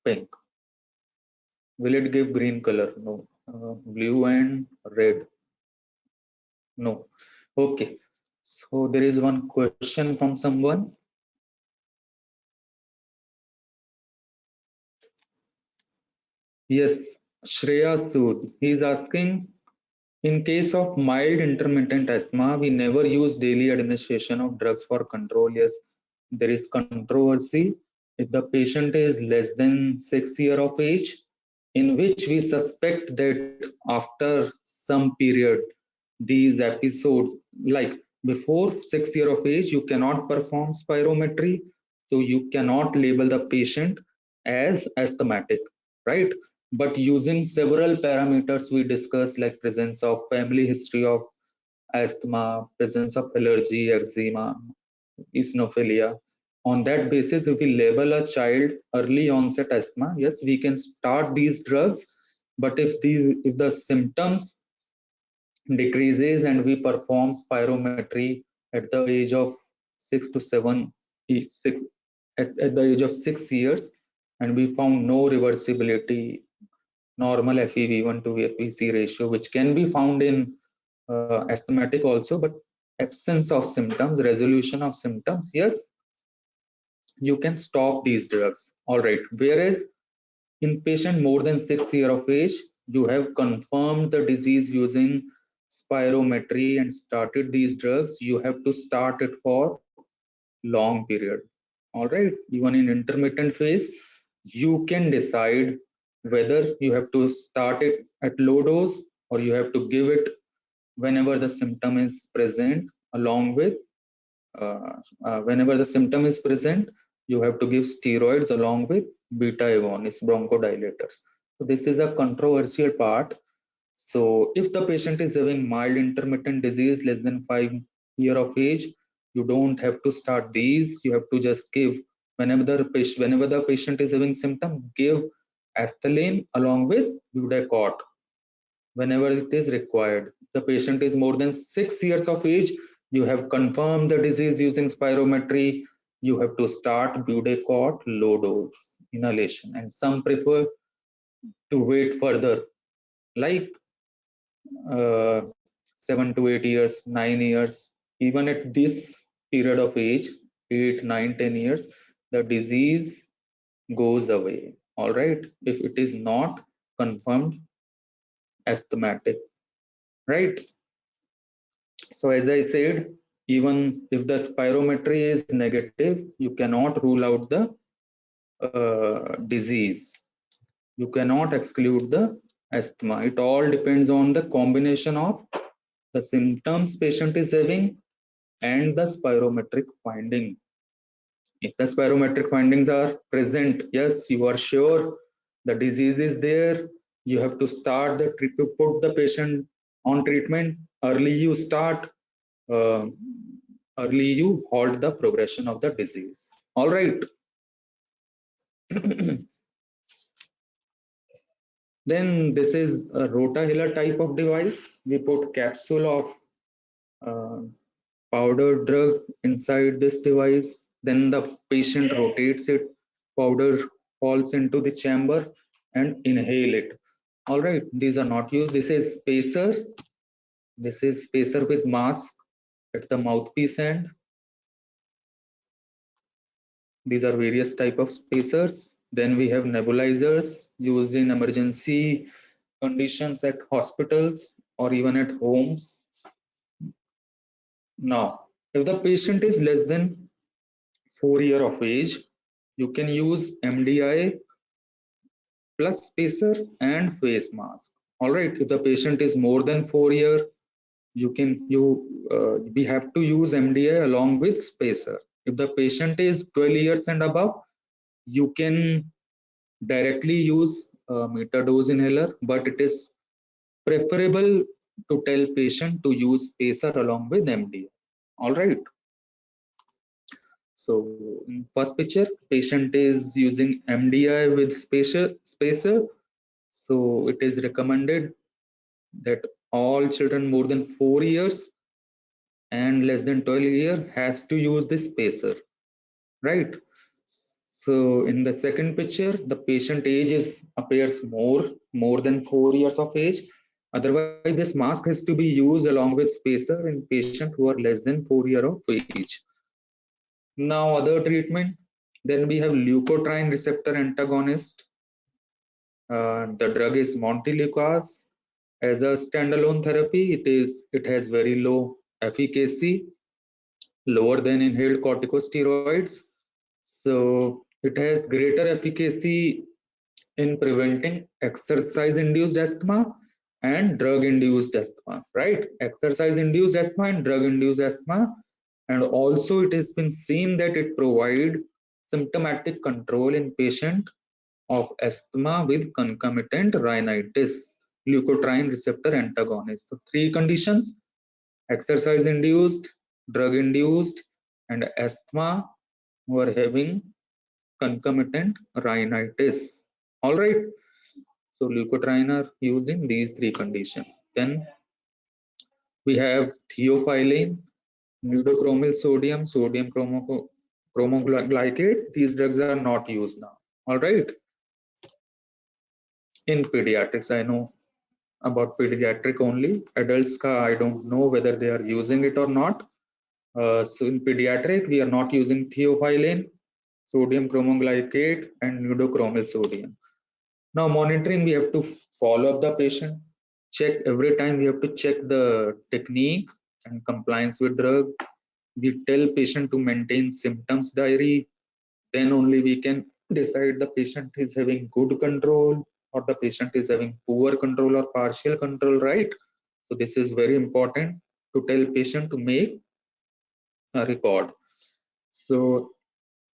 Speaker 1: pink. Will it give green color? No. Blue and red? No. Okay. So there is one question from someone. Yes, Shreya Sood. He is asking, in case of mild intermittent asthma, we never use daily administration of drugs for control. Yes, there is controversy. If the patient is less than 6 years of age, in which we suspect that after some period, these episodes, like before 6 years of age, you cannot perform spirometry, so you cannot label the patient as asthmatic, right? But using several parameters we discussed, like presence of family history of asthma, presence of allergy, eczema, eosinophilia. On that basis, if we label a child early onset asthma, yes, we can start these drugs. But if the symptoms decreases and we perform spirometry at the age of 6 at the age of 6 years, and we found no reversibility, normal FEV1 to FVC ratio, which can be found in asthmatic also, but absence of symptoms, resolution of symptoms, yes, you can stop these drugs. All right. Whereas in patient more than 6 years of age, you have confirmed the disease using spirometry and started these drugs, you have to start it for long period. All right. Even in intermittent phase, you can decide whether you have to start it at low dose or you have to give it whenever the symptom is present, along with whenever the symptom is present, you have to give steroids along with beta agonists, bronchodilators. So this is a controversial part. So if the patient is having mild intermittent disease less than 5 years of age, you don't have to start these. You have to just give whenever the patient is having symptom, give Asthaline along with Budecort whenever it is required. The patient is more than 6 years of age, you have confirmed the disease using spirometry, you have to start Budecort low dose inhalation, and some prefer to wait further, like 7 to 8 years, 9 years. Even at this period of age, 8, 9, 10 years, the disease goes away. All right, if it is not confirmed asthmatic, right? So as I said, even if the spirometry is negative, you cannot rule out the disease. You cannot exclude the asthma. It all depends on the combination of the symptoms patient is having and the spirometric finding. If the spirometric findings are present, yes, you are sure the disease is there, you have to start the to put the patient on treatment. Early you start, uh, early you halt the progression of the disease. All right. Then this is a rotahilar type of device. We put capsule of powder drug inside this device. Then the patient rotates it. Powder falls into the chamber and inhale it. All right. These are not used. This is spacer. This is spacer with mask at the mouthpiece end. These are various type of spacers. Then we have nebulizers used in emergency conditions at hospitals or even at homes. Now, if the patient is less than 4 years of age, you can use MDI plus spacer and face mask. All right. If the patient is more than 4 years, we have to use MDI along with spacer. If the patient is 12 years and above, you can directly use meter dose inhaler, but it is preferable to tell patient to use spacer along with MDI. All right. So in first picture, patient is using MDI with spacer. So it is recommended that all children more than 4 years and less than 12 years has to use this spacer, right? So in the second picture, the patient age appears more than 4 years of age. Otherwise, this mask has to be used along with spacer in patients who are less than 4 years of age. Now, other treatment, then we have leukotriene receptor antagonist. The drug is montelukast. As a standalone therapy, it has very low efficacy, lower than inhaled corticosteroids. So it has greater efficacy in preventing exercise-induced asthma and drug-induced asthma, right? Exercise-induced asthma and drug-induced asthma. And also it has been seen that it provides symptomatic control in patient of asthma with concomitant rhinitis, leukotriene receptor antagonist. So three conditions: exercise-induced, drug-induced, and asthma who are having concomitant rhinitis. All right. So leukotriene are used in these three conditions. Then we have theophylline, nudochromyl sodium, sodium chromoglycate. These drugs are not used now. All right. In pediatrics, I know about pediatric only. Adults, I don't know whether they are using it or not. So in pediatric, we are not using theophylline, sodium chromoglycate, and nudochromyl sodium. Now monitoring, we have to follow up the patient, check every time. We have to check the technique and compliance with drug. We tell patient to maintain symptoms diary. Then only we can decide the patient is having good control or the patient is having poor control or partial control, right? So this is very important to tell patient to make a record. So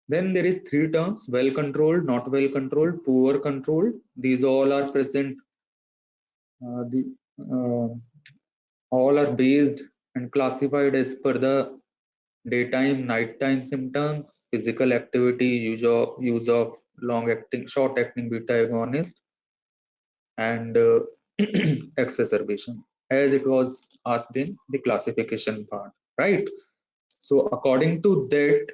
Speaker 1: then there is three terms: well controlled, not well controlled, poor controlled. These all are present. Uh, all are based and classified as per the daytime, nighttime symptoms, physical activity, use of long-acting, short-acting beta agonist, and exacerbation, as it was asked in the classification part, right? So according to that,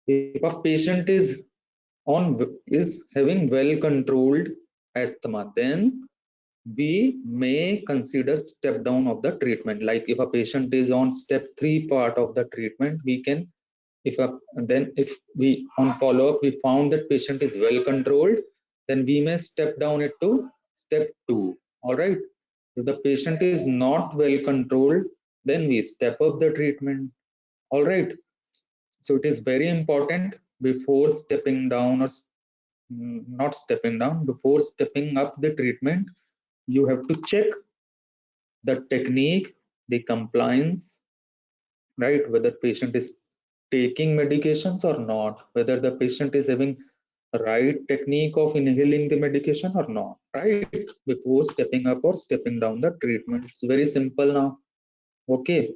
Speaker 1: if a patient is having well-controlled asthma, then we may consider step down of the treatment. Like if a patient is on step 3 part of the treatment, we can, if we on follow-up we found that patient is well controlled, then we may step down it to step 2. All right. If the patient is not well controlled, then we step up the treatment. All right. So it is very important before stepping down or not stepping down, before stepping up the treatment, you have to check the technique, the compliance, right? Whether patient is taking medications or not, whether the patient is having right technique of inhaling the medication or not, right? Before stepping up or stepping down the treatment. It's very simple now. Okay.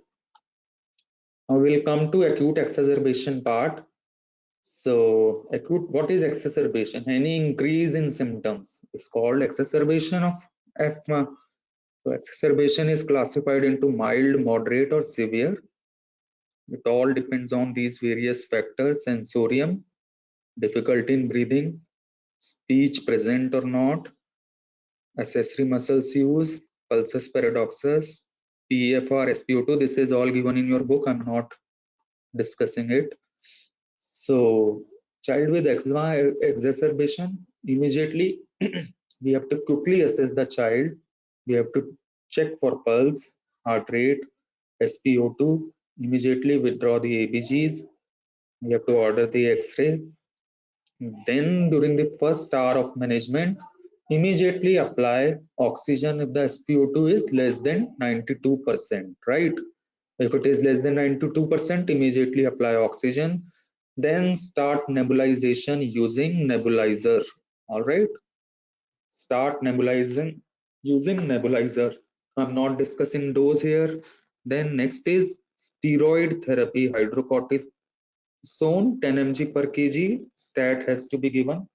Speaker 1: Now we'll come to acute exacerbation part. So acute, what is exacerbation? Any increase in symptoms is called exacerbation of asthma. So exacerbation is classified into mild, moderate, or severe. It all depends on these various factors: sensorium, difficulty in breathing, speech present or not, accessory muscles use, pulsus paradoxus, PEFR, SpO2. This is all given in your book. I'm not discussing it. So child with asthma exacerbation, immediately we have to quickly assess the child. We have to check for pulse, heart rate, SpO2, immediately withdraw the ABGs. We have to order the X-ray. Then during the first hour of management, immediately apply oxygen if the SpO2 is less than 92%, right? If it is less than 92%, immediately apply oxygen. Then start nebulization using nebulizer. All right. Start nebulizing using nebulizer. I'm not discussing dose here. Then next is steroid therapy, hydrocortisone 10 mg per kg. Stat has to be given.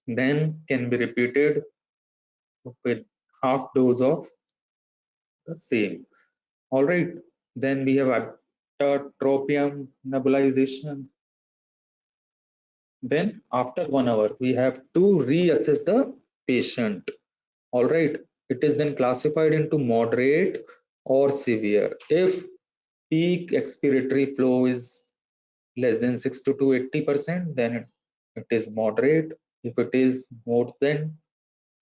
Speaker 1: Then can be repeated with half dose of the same. All right. Then we have tropium nebulization. Then after 1 hour, we have to reassess the patient. All right. It is then classified into moderate or severe. If peak expiratory flow is less than 60 to 80%, then it is moderate. If it is more than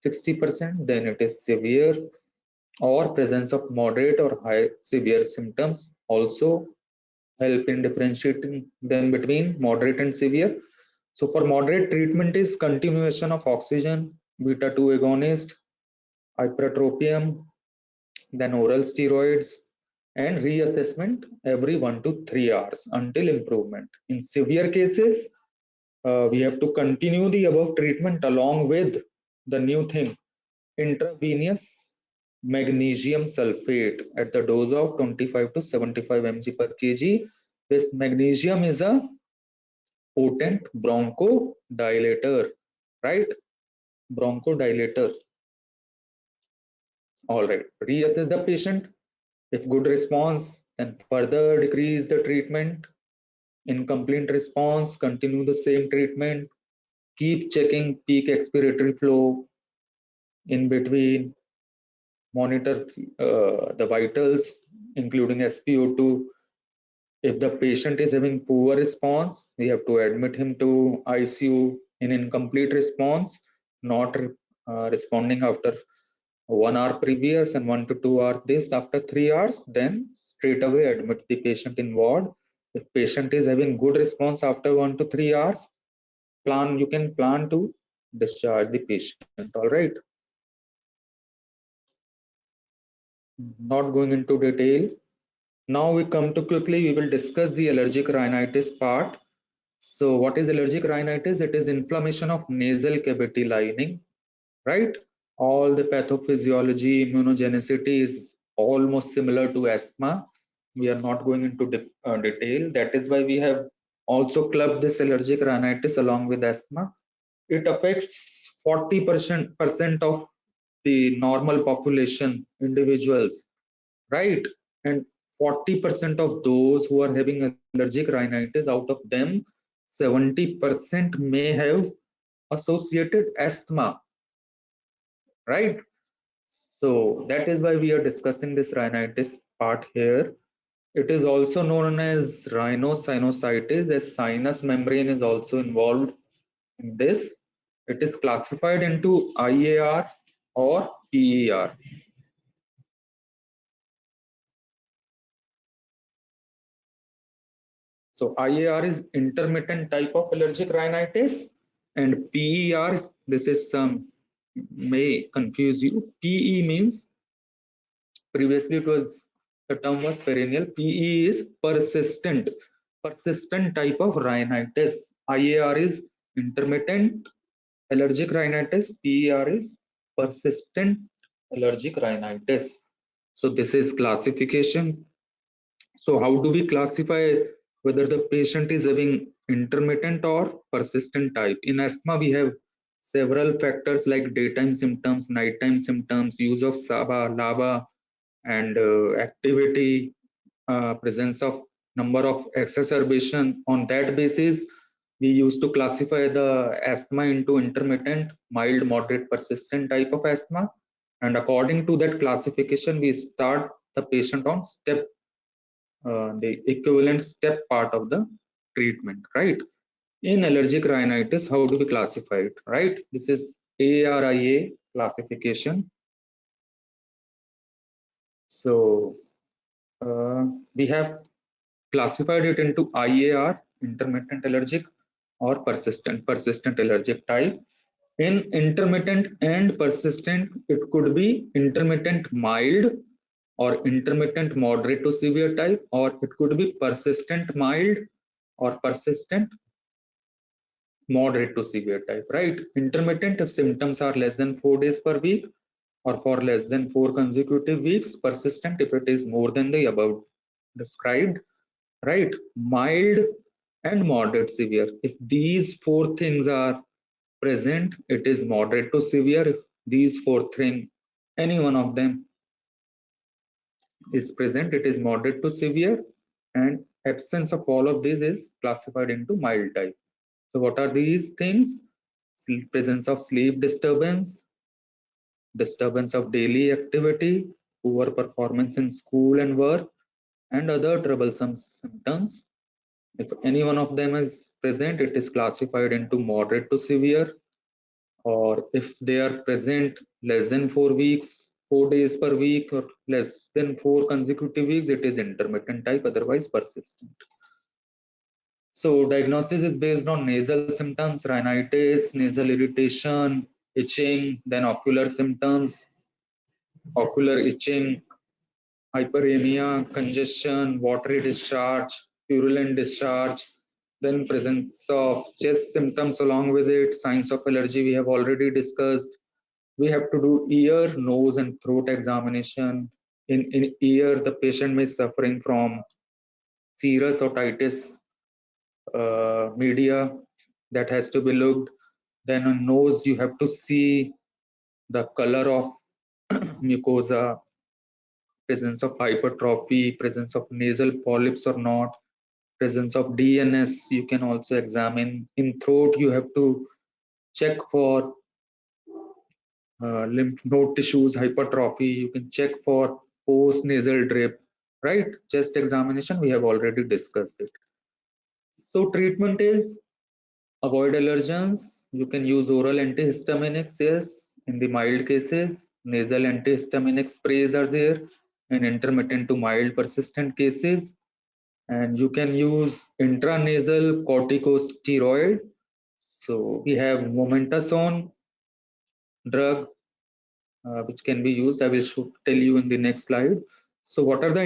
Speaker 1: 60%, then it is severe, or presence of moderate or high severe symptoms also help in differentiating them between moderate and severe. So for moderate, treatment is continuation of oxygen, beta 2 agonist, hypertropium, then oral steroids, and reassessment every 1 to 3 hours until improvement. In severe cases, we have to continue the above treatment along with the new thing, intravenous magnesium sulfate at the dose of 25 to 75 mg per kg. This magnesium is a potent bronchodilator, right? Bronchodilator. All right. Reassess the patient. If good response, then further decrease the treatment. Incomplete response, continue the same treatment. Keep checking peak expiratory flow in between. Monitor the vitals, including SpO2. If the patient is having poor response, we have to admit him to ICU. In incomplete response, not responding after 1 hour previous and 1 to 2 hours this, after 3 hours, then straight away admit the patient in ward. If patient is having good response after 1 to 3 hours, you can plan to discharge the patient. All right. Not going into detail. Now we come to quickly, we will discuss the allergic rhinitis part. So what is allergic rhinitis? It is inflammation of nasal cavity lining, right? All the pathophysiology, immunogenicity is almost similar to asthma. We are not going into detail. That is why we have also clubbed this allergic rhinitis along with asthma. It affects 40% of the normal population individuals, right? And 40% of those who are having allergic rhinitis, out of them 70% may have associated asthma, right? So that is why we are discussing this rhinitis part here. It is also known as rhinosinusitis, as sinus membrane is also involved in this. It is classified into IAR or PER. So IAR is intermittent type of allergic rhinitis, and PER, this is some may confuse you. PE means, previously it was, the term was perennial. PE is persistent type of rhinitis. IAR is intermittent allergic rhinitis. PER is persistent allergic rhinitis. So this is classification. So how do we classify whether the patient is having intermittent or persistent type? In asthma, we have several factors like daytime symptoms, nighttime symptoms, use of SABA, LABA, and activity, presence of number of exacerbation. On that basis, we used to classify the asthma into intermittent, mild, moderate, persistent type of asthma. And according to that classification, we start the patient on step, the equivalent step part of the treatment, right? In allergic rhinitis, how do we classify it, right? This is ARIA classification. So we have classified it into IAR, intermittent allergic, or persistent allergic type. In intermittent and persistent, it could be intermittent mild or intermittent moderate to severe type, or it could be persistent mild or persistent moderate to severe type, right? Intermittent if symptoms are less than 4 days per week or for less than 4 consecutive weeks. Persistent if it is more than the above described, right? Mild and moderate severe. If these 4 things are present, it is moderate to severe. If these 4 things, any one of them is present, it is moderate to severe, and absence of all of these is classified into mild type. So what are these things? Presence of sleep disturbance, disturbance of daily activity, poor performance in school and work, and other troublesome symptoms. If any one of them is present, it is classified into moderate to severe, or if they are present less than 4 weeks, 4 days per week, or less than 4 consecutive weeks, it is intermittent type, otherwise persistent. So diagnosis is based on nasal symptoms, rhinitis, nasal irritation, itching, then ocular symptoms, ocular itching, hyperemia, congestion, watery discharge, purulent discharge, then presence of chest symptoms along with it, signs of allergy we have already discussed. We have to do ear, nose, and throat examination. In ear, the patient may suffering from serous otitis media, that has to be looked. Then on nose, you have to see the color of mucosa, presence of hypertrophy, presence of nasal polyps or not, presence of DNS. You can also examine. In throat, you have to check for lymph node tissues hypertrophy. You can check for post nasal drip, right? Chest examination, we have already discussed it. So treatment is avoid allergens. You can use oral antihistaminics, yes, in the mild cases. Nasal antihistaminic sprays are there in intermittent to mild persistent cases. And you can use intranasal corticosteroid. So we have mometasone drug which can be used. I will tell you in the next slide. So what are the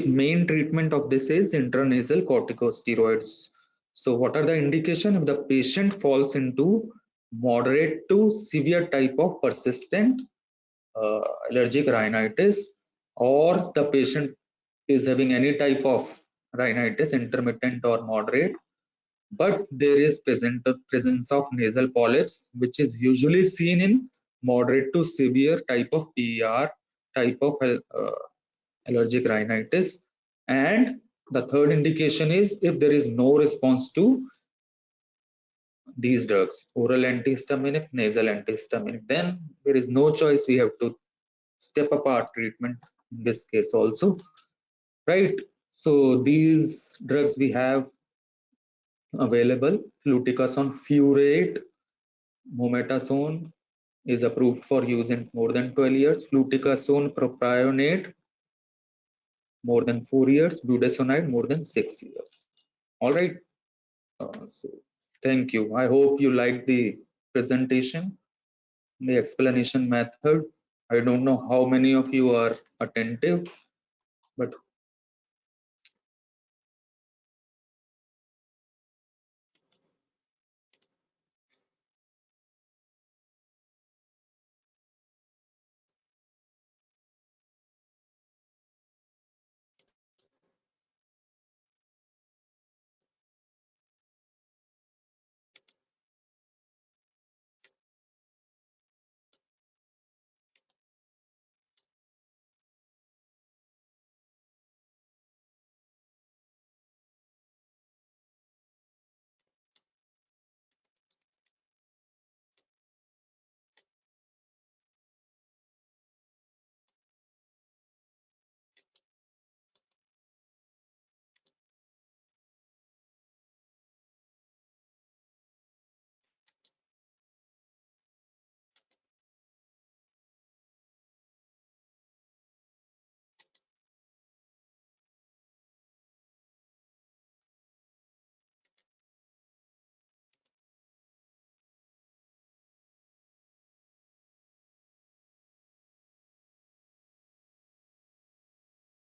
Speaker 1: main treatment of this is intranasal corticosteroids. So what are the indication if the patient falls into moderate to severe type of persistent allergic rhinitis, or the patient is having any type of rhinitis, intermittent or moderate, but there is presence of nasal polyps, which is usually seen in moderate to severe type of PER, type of allergic rhinitis. And the third indication is if there is no response to these drugs, oral antihistaminic, nasal antihistaminic, then there is no choice. We have to step apart treatment in this case also, right? So these drugs we have available: fluticasone furoate, mometasone is approved for use in more than 12 years, fluticasone propionate more than 4 years, budesonide more than 6 years. All right. So thank you. I hope you liked the presentation, the explanation method. I don't know how many of you are attentive, but